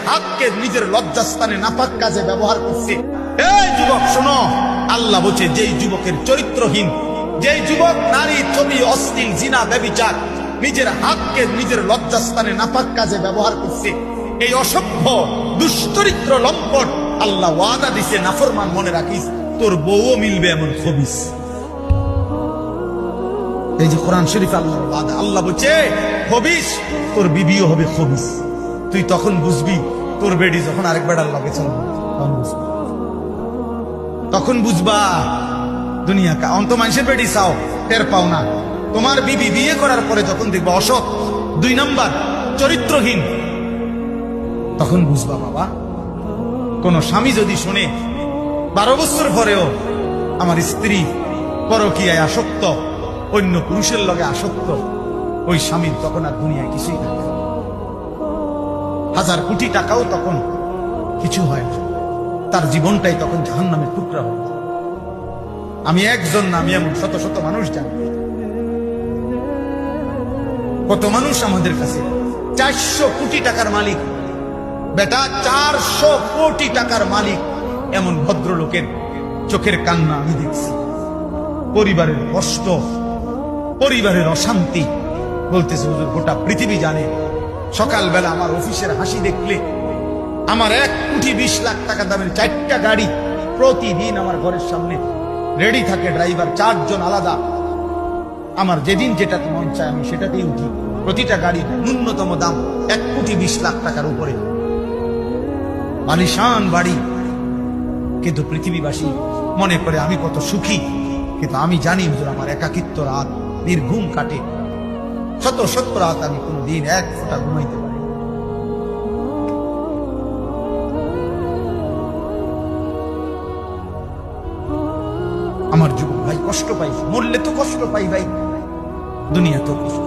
হাতকে নিজের লজ্জাস্থানে নাপাক কাজে ব্যবহার করছে। এই যুবক শোনো, আল্লাহ বলছে যেই যুবকের চরিত্রহীন, যেই যুবক নারী, ছবি, অশ্লীল, জিনা, ব্যভিচার নিজের হাতকে নিজের লজ্জাস্থানে নাপাক কাজে ব্যবহার করছে, এই অসভ্য দুশ্চরিত্র লম্পট, আল্লাহ ওয়াদা দিছে নাফরমান মনে রাখিস তোর বউও মিলবে এমন খবিস। এই যে কোরআন শরীফ আল্লাহর ওয়াদা, আল্লাহ বলছে খবিস, তোর বিবিও হবে খবিস। তুই তখন বুঝবি তোর বেডি যখন আরেক বেড়ার লগে চলবে, তখন বুঝবা দুনিয়া কা অন্ত মানুষের বেডি চাও টের পাও না। তোমার বিবি বিয়ে করার পরে যখন দেখবা অসৎ, 2 নাম্বার চরিত্রহীন, তখন বুঝবা বাবা। কোন স্বামী যদি শুনে 12 বছর পরেও আমার স্ত্রী পরকীয়ায় আসক্ত, অন্য পুরুষের লগে আসক্ত, ওই স্বামীর তখন আর দুনিয়ায় কিছুই থাকে না। 1000 কোটি টাকাও তখন কিছু হয় না, তার জীবনটাই তখন জাহান্নামের টুকরা হয়। আমি একজন না, আমি এমন শত শত মানুষ জানি। কত মানুষ আমাদের কাছে 400 কোটি টাকার মালিক, বেটা 400 কোটি টাকার মালিক, এমন ভদ্রলোকের চোখের কান্না আমি দেখছি। পরিবারের কষ্ট, পরিবারের অশান্তি, বলতেছে হুজুর গোটা পৃথিবী জানে। সকালবেলা আমার অফিসের হাসি দেখলে, আমার 1 কোটি 20 লাখ টাকা দামের 4টা গাড়ি প্রতিদিন আমার ঘরের সামনে রেডি থাকে, ড্রাইভার 4 জন আলাদা। আমার যেদিন যেটাতে মন চায় আমি সেটাতেই উঠি। প্রতিটা গাড়ির ন্যূনতম দাম 1 কোটি 20 লাখ টাকার উপরে, আলিশান বাড়ি। কিন্তু পৃথিবীবাসী মনে করে আমি কত সুখী, কিন্তু আমি জানি হুজুর আমার একাকিত্ব রাত নির্ঘুম কাটে। শত শত রাত আমি কোনদিন 1 ফোঁটা ঘুমাইতে পারি। আমার যুবক ভাই কষ্ট পাই, মরলে তো কষ্ট পাই ভাই, দুনিয়া তো কষ্ট।